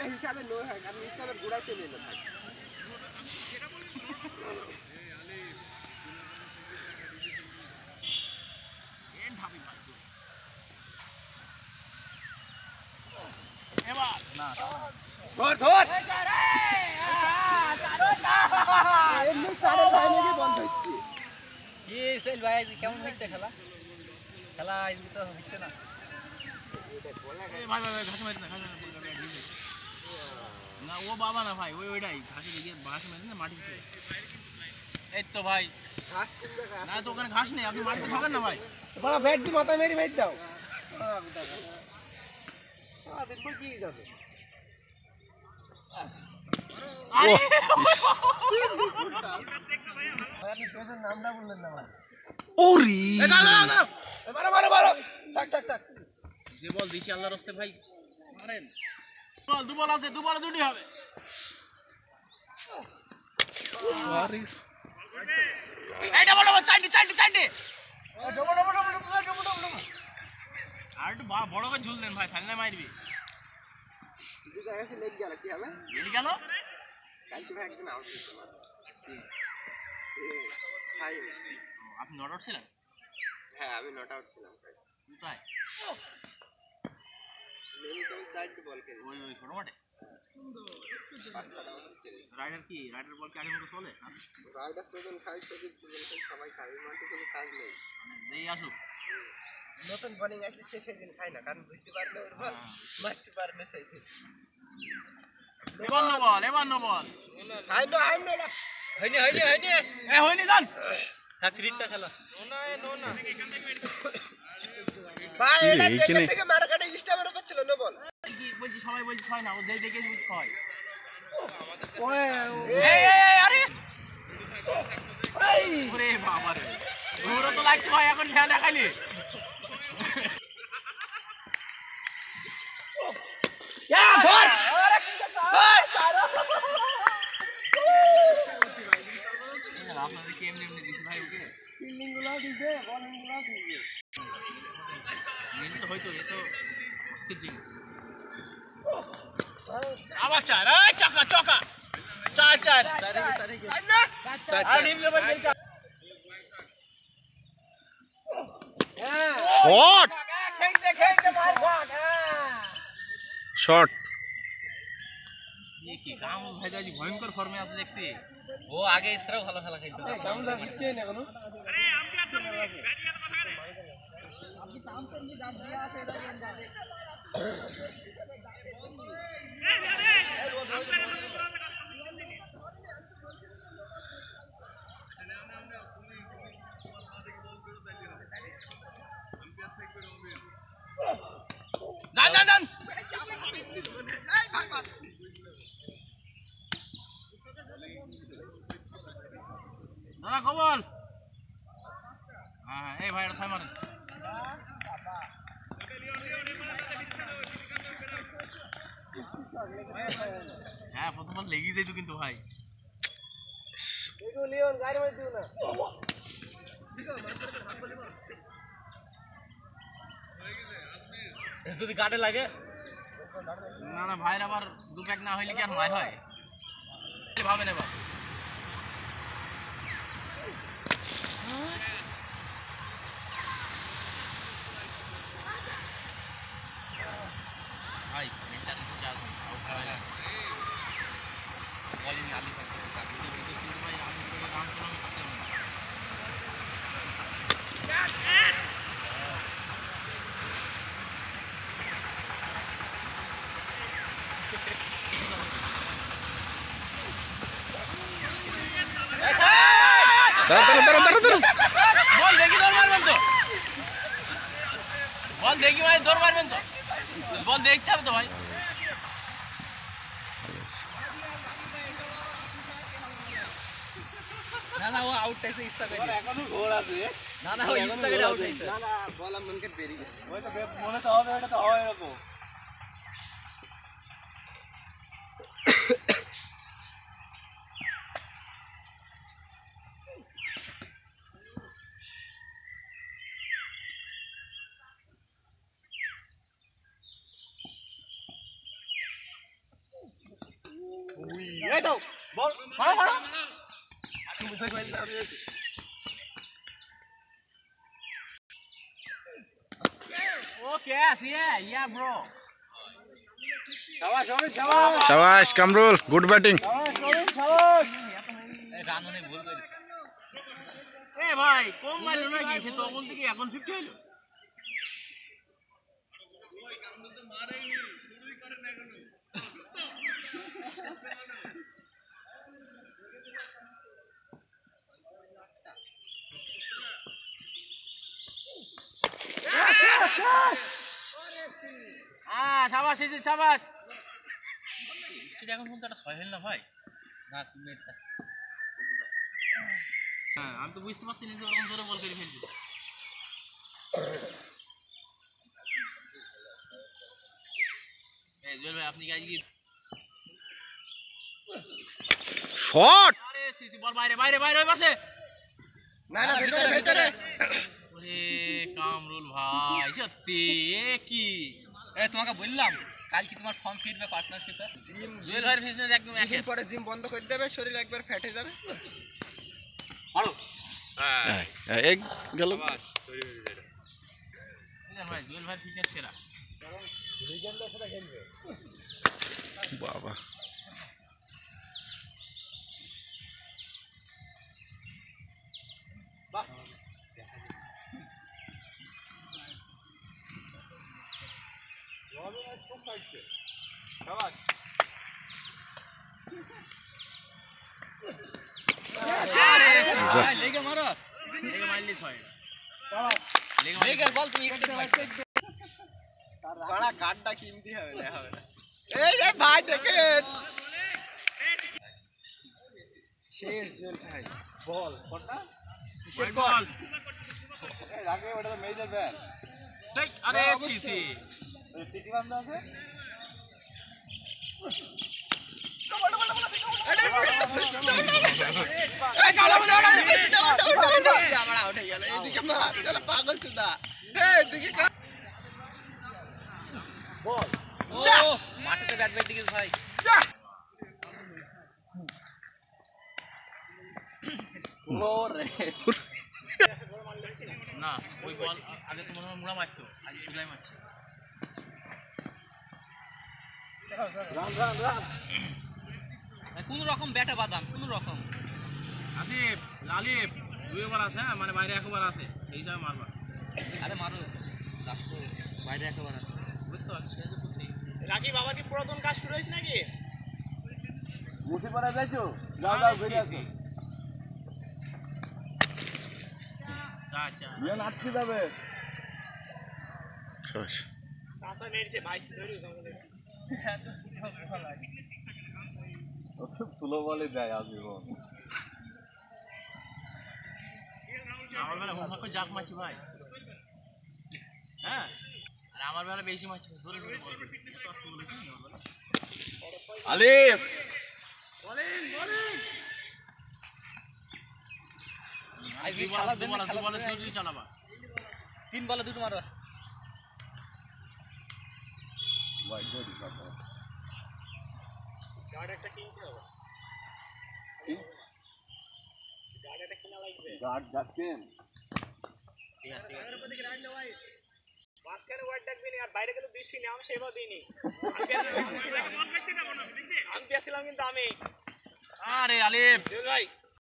হিসাবে নো হয় কারণ হিসাবের গোড়ায় চলে এলো ভাই। কেমন হচ্ছে খেলা খেলা তো হচ্ছে না না ও বাবা না ভাই ওইটাই ঘাসে গিয়ে ঘাস মেরে না মাটি এই তো ভাই না তো ওখানে ঘাস নেই আপনি মাটিতে ঠকান না ভাই বড় ব্যাট দি মাথা মেরে ব্যাট দাও দেখো কি যাবে নামটা বললেন না ভাই ওরে মারো মারো মারো টাক টাক টাক যে বল দিছি আল্লাহর রাস্তে ভাই মারেন বল দু বল আছে দু বলে দুটি হবে ওয়ারিস এইটা বল বল চাইনি ডবল আর একটু বড় করে ঝুল দেন ভাই ফাইনালে মারবি দুটো জায়গায় লেগ গেল কি হবে লেগে গেল কালকে ভাই একদিন আউট হয়েছে আমার ছাই আপনি নট আউট ছিলেন হ্যাঁ আমি নট আউট ছিলাম কোথায় মেরিটন চারটি বল খেলে ওই ছোট মাঠে রাইডার বল কি আগের মতো চলে রাইডার সেজন খাই সেদিন সবাই খাই মাঠে কোনো কাজ নেই মানে যেই আসুক নতুন বোলিং আসলে সে সেদিন খাই না কারণ বুঝতে পারলে ওর বল মারতে পারে না সেই দিন এবার নো বল আইনো এটা হয়নি জান চাকরিটা খেলা ভাই এটা থেকে মারা কাটে স্টামের উপর ছিল নো বল কি বলছি সবাই বলছি হয় না ও দেখে বুঝ হয় আরে ওরে বাবা রে ওরা তো লাগতো ভাই এখন খেলা দেখাইলি ধর আপনাদের কি এমনি দিছি ভাই ওকে ফিল্ডিং গুলো দিছে বলিং গুলো দিছে মেনু তো হয়তো এ তো অস্থির জিনিস আবার চার চাকা চার শট কি গামুল ভাই আজ ভয়ঙ্কর ফর্মে আছে দেখছি ও আগে ইসরাও ভালো খেলা খেলতো গামলা দিচ্ছে না কোনো যান দাদা কবল হ্যাঁ এই ভাই এটা ছয় মারেন হ্যাঁ প্রথমবার লেগে যাইতো কিন্তু ভাই লিওন গাড়ি মার দিও না যদি গাটে লাগে না ভাইয়ের আবার দু প্যাক না হইলে কি আর মার হয় ভাবেন এবার ভাই মেন্টাল চার্জ আউট করা লাগে বলিং আলি কিন্তু ভাই আমি করে রান চালানো করতে হবে বল দেখি দৌড় মারবেন তো বল দেখি ভাই দৌড় মারবেন তো বল দেখতে হবে তো ভাই না ও আউট হইছে ইচ্ছা করে এখনো গোল আছে না ও ইচ্ছা করে আউট হইছে না বল মনকে বেরিয়ে গেছে ওই তো মনে তো হবে এটা তো হয় এরকম এই দাও বল ওকে ইয়া ব্রো শাবাশ অমিত শাবাশ শাবাশ কামরুল গুড ব্যাটিং শাবাশ অমিত শাবাশ রান অনেক ভুল করে এ ভাই কম মারলো নাকি সে তখন থেকে এখন 50 হলো শাবাশ এই যে শাবাশ স্টেডি এখন পর্যন্ত একটা 6 হল না ভাই না তুমি এটা হ্যাঁ আমি তো বুঝতে পারছি না যে ওরকম জোরে বল করে ফেলছি এই জোরে ভাই আপনি কি আজকে শট আরে সিসি বল বাইরে বাইরে বাইরে ওই পাশে না না ভিতরে ভিতরে ওরে কামরুল ভাই সত্যি এ কি এই তোমাকে বললাম কাল কি তোমার ফর্ম ফিরবে পার্টনারশিপে জিম জুয়েল ভাইয়ের ফিটনেস একদম জিম একে পরে জিম বন্ধ করে দেবে শরীর একবার ফেটে যাবে মারো এক গেল ভাই জুয়েল ভাইয়ের ফিটনেস সেরা বাবা লেগে মারো লেগে মারলি 6 লেগে লেগে বল তুমি এক্সট্রা বড়া গাড্ডা কিনতে হবে না হবে না এই যে ভাই দেখেন শেষ জল ভাই বল কোনটা কিসের বল বল এই রাগে ওটা তো মেজর ব্যান ঠিক আরে হ্যাঁ, অবশ্যই। সিসি ওই পিটি বান্ধা আছে এই গাড়া বলে আমরা উঠে গেল এদিকে মার চল পাগল চুদা এই এদিকে কা বল যা মাটিতে ব্যাট বের দিকে ভাই যা ওরে না ওই বল আগে তো মনে হয় মুড়া মারতো আজ সুলাই মারছে রান রান রান কোন রকম ব্যাটে বাদাম কোন রকম আসিফ লালিফ দুই ওভার আছে হ্যাঁ মানে বাইরে 1 ওভার আছে সেই হিসাবে মারবা আরে মারো লাস্ট বাইরে একেবারে বুঝতে পারছি সেই তো করছি রাকি বাবা কি পুরাতন কাজ শুরু হইছে নাকি মুঠি পড়া যাইছো যাও যাও, যাও বেরিয়ে আসো চা চা বিয়ান আটকে যাবে শাবাশ চাচা মেরেছে ভাই ধরে স্লো বলে যায় আজীবন আমার বেলা হোমওয়ার্ক করে জাক মারছি ভাই হ্যাঁ আর আমার বেলা বেশি মারছি জোরে জোরে বল কষ্ট বলেছি আলিফ আজ দুই বলে শুরু চালাবা 3 বলে দুটো মারো ভাই গড়ি বাবা গাড় একটা কিনতে হবে গাড় একটা কিনা লাগবে গার্ড যাচ্ছেন ঠিক আছে ঠিক আছে ওদিকে রাইট ভাই মাঝখানে ওয়াইড ডাকবি না আর বাইরে গেলে দিছি না আমি সেবা দিইনি আমি পেয়েছিলাম কিন্তু আমি আরে আলিফ ভাই